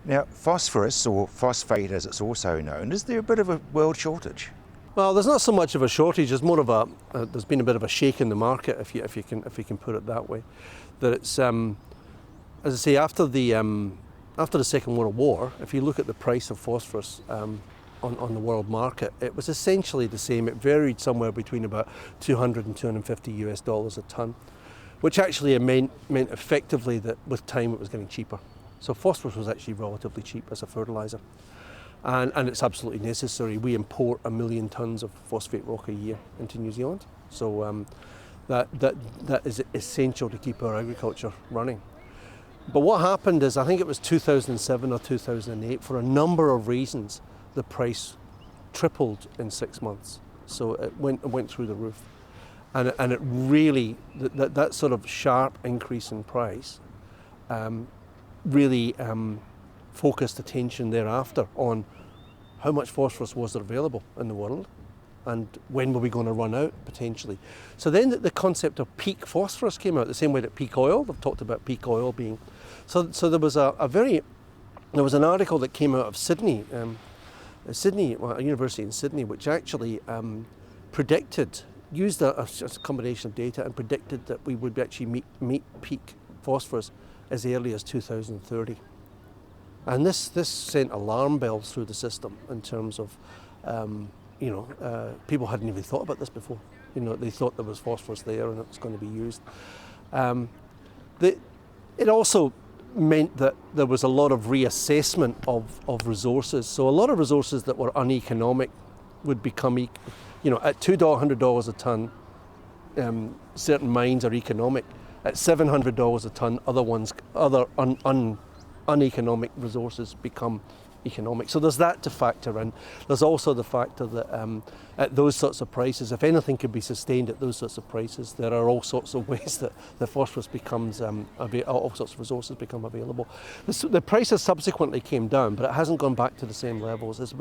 Now, phosphorus, or phosphate as it's also known, is there a bit of a world shortage? Well, there's not so much of a shortage. There's more of there's been a bit of a shake in the market, if you can put it that way. That it's, as I say, after the Second World War, if you look at the price of phosphorus on the world market, it was essentially the same. It varied somewhere between about $200 and $250 a ton, which actually meant effectively that with time it was getting cheaper. So phosphorus was actually relatively cheap as a fertiliser. And it's absolutely necessary. We import 1 million tonnes of phosphate rock a year into New Zealand. So that is essential to keep our agriculture running. But what happened is, I think it was 2007 or 2008, for a number of reasons, the price tripled in 6 months. So it went through the roof. And it really, that sort of sharp increase in price really focused attention thereafter on how much phosphorus was there available in the world and when were we going to run out potentially. So then the concept of peak phosphorus came out, the same way that peak oil, they've talked about peak oil being. So there was there was an article that came out of Sydney, a university in Sydney, which actually used a combination of data and predicted that we would actually meet peak phosphorus as early as 2030. And this sent alarm bells through the system in terms of, people hadn't even thought about this before. They thought there was phosphorus there and it was going to be used. It also meant that there was a lot of reassessment of resources. So a lot of resources that were uneconomic would become, at $100 a tonne, certain mines are economic. At $700 a tonne, other uneconomic resources become economic. So there's that to factor in. There's also the factor that at those sorts of prices, if anything can be sustained at those sorts of prices, there are all sorts of ways that the phosphorus becomes, all sorts of resources become available. The prices subsequently came down, but it hasn't gone back to the same levels. It's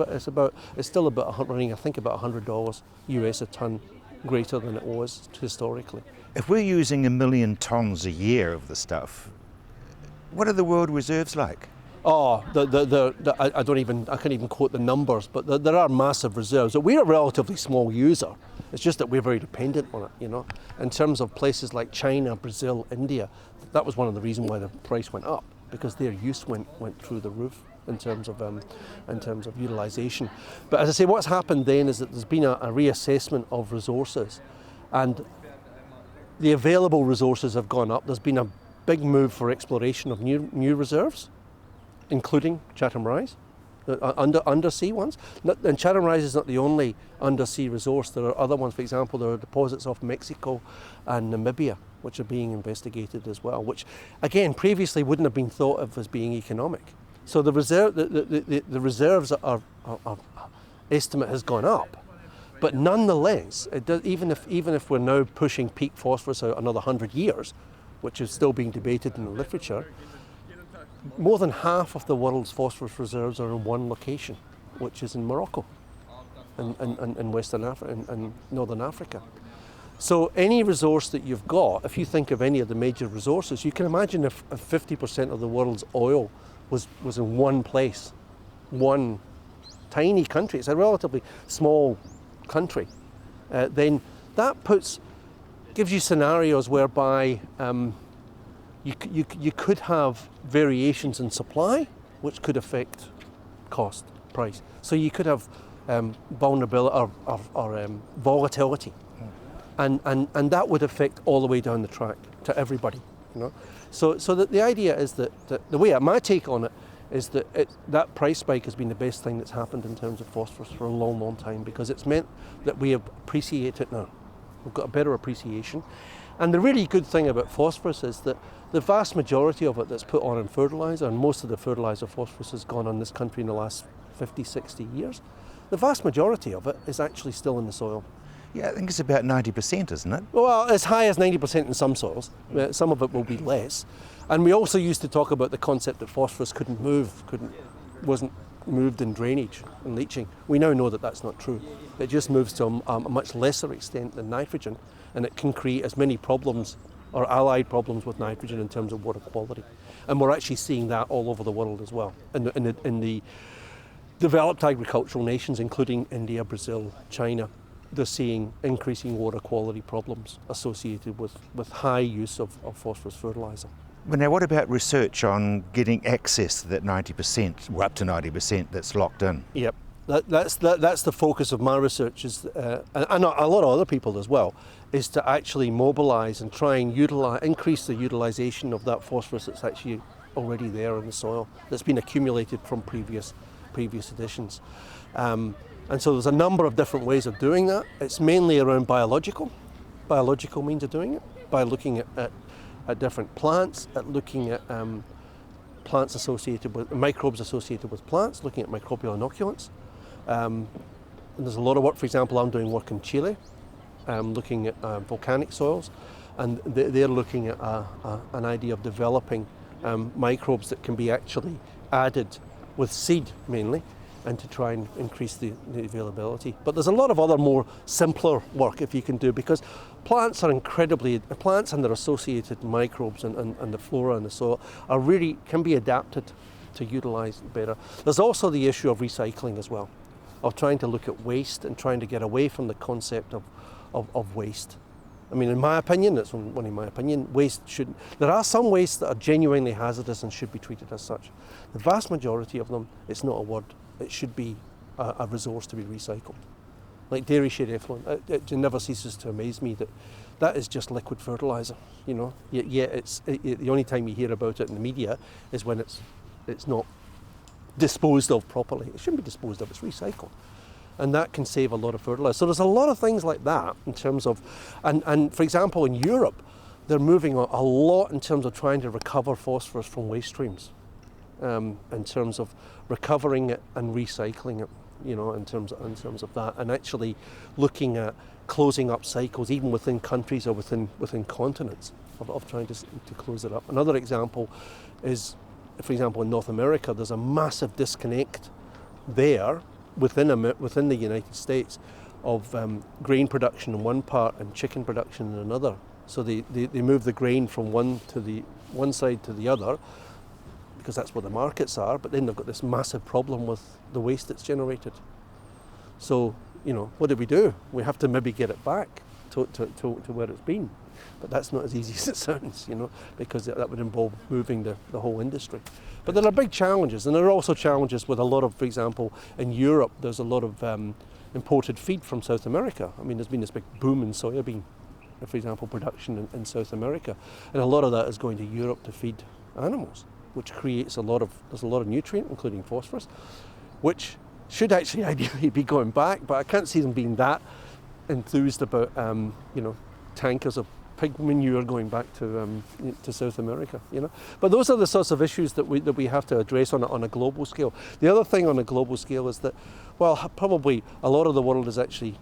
still running, I think, about $100 US a tonne greater than it was historically. If we're using 1 million tonnes a year of the stuff, what are the world reserves like? Oh, I can't even quote the numbers, but there are massive reserves. We're a relatively small user. It's just that we're very dependent on it, In terms of places like China, Brazil, India, that was one of the reasons why the price went up, because their use went through the roof in terms of utilisation. But as I say, what's happened then is that there's been a reassessment of resources, and the available resources have gone up. There's been a big move for exploration of new reserves, including Chatham Rise, undersea ones. And Chatham Rise is not the only undersea resource. There are other ones. For example, there are deposits off Mexico and Namibia which are being investigated as well, which again previously wouldn't have been thought of as being economic. So the reserves estimate has gone up, but nonetheless, even if we're now pushing peak phosphorus out another 100 years, which is still being debated in the literature, more than half of the world's phosphorus reserves are in one location, which is in Morocco, in Western Africa, and Northern Africa. So any resource that you've got, if you think of any of the major resources, you can imagine if 50% of the world's oil was in one place, one tiny country, it's a relatively small country, then that gives you scenarios whereby you could have variations in supply, which could affect cost, price. So you could have vulnerability or volatility, and that would affect all the way down the track to everybody. So the idea is that the way my take on it is that that price spike has been the best thing that's happened in terms of phosphorus for a long, long time, because it's meant that we appreciate it now. We've got a better appreciation. And the really good thing about phosphorus is that the vast majority of it that's put on in fertiliser, and most of the fertiliser phosphorus has gone on this country in the last 50, 60 years, the vast majority of it is actually still in the soil. Yeah, I think it's about 90%, isn't it? Well, as high as 90% in some soils. Some of it will be less. And we also used to talk about the concept that phosphorus wasn't moved in drainage and leaching. We now know that that's not true. It just moves to a much lesser extent than nitrogen, and it can create as many problems or allied problems with nitrogen in terms of water quality. And we're actually seeing that all over the world as well. In the developed agricultural nations, including India, Brazil, China, they're seeing increasing water quality problems associated with high use of phosphorus fertiliser. But now what about research on getting access to that 90%, or up to 90% that's locked in? Yep, that's the focus of my research, is, and a lot of other people as well, is to actually mobilise and try and increase the utilisation of that phosphorus that's actually already there in the soil, that's been accumulated from previous editions. And so there's a number of different ways of doing that. It's mainly around biological means of doing it, by looking at different plants, at looking at plants associated with microbes associated with plants, looking at microbial inoculants. And there's a lot of work. For example, I'm doing work in Chile, looking at volcanic soils, and they're looking at an idea of developing microbes that can be actually added with seed mainly, and to try and increase the availability. But there's a lot of other more simpler work if you can do, because plants and their associated microbes and the flora and the soil are really can be adapted to utilise better. There's also the issue of recycling as well, of trying to look at waste and trying to get away from the concept of waste. I mean, in my opinion, that's only my opinion, there are some wastes that are genuinely hazardous and should be treated as such. The vast majority of them, it's not a word. It should be a resource to be recycled. Like dairy shed effluent, it never ceases to amaze me that is just liquid fertiliser, you know. Yet the only time you hear about it in the media is when it's not disposed of properly. It shouldn't be disposed of, it's recycled. And that can save a lot of fertiliser. So there's a lot of things like that in terms of, and for example in Europe, they're moving a lot in terms of trying to recover phosphorus from waste streams. In terms of recovering it and recycling it, you know, in terms of that, and actually looking at closing up cycles even within countries or within continents of trying to close it up. Another example is, for example, in North America, there's a massive disconnect there within the United States of grain production in one part and chicken production in another. So they move the grain from one side to the other, because that's where the markets are, but then they've got this massive problem with the waste that's generated. So, you know, what do? We have to maybe get it back to where it's been. But that's not as easy as it sounds, you know, because that would involve moving the whole industry. But there are big challenges, and there are also challenges with a lot of, for example, in Europe, there's a lot of imported feed from South America. I mean, there's been this big boom in soybean, for example, production in South America. And a lot of that is going to Europe to feed animals, which creates there's a lot of nutrient, including phosphorus, which should actually ideally be going back, but I can't see them being that enthused about, you know, tankers of pig manure going back to South America, you know. But those are the sorts of issues that we have to address on a global scale. The other thing on a global scale is that, well, probably a lot of the world is actually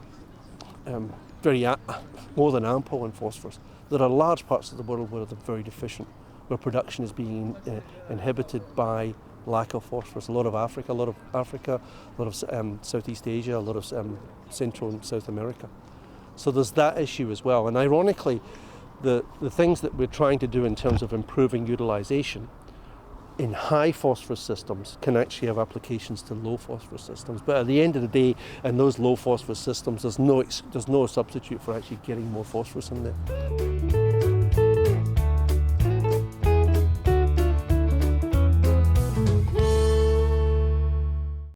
more than ample in phosphorus. There are large parts of the world where they're very deficient, where production is being inhibited by lack of phosphorus. A lot of Africa, a lot of Southeast Asia, a lot of Central and South America. So there's that issue as well. And ironically, the things that we're trying to do in terms of improving utilisation in high phosphorus systems can actually have applications to low phosphorus systems. But at the end of the day, in those low phosphorus systems, there's no substitute for actually getting more phosphorus in there.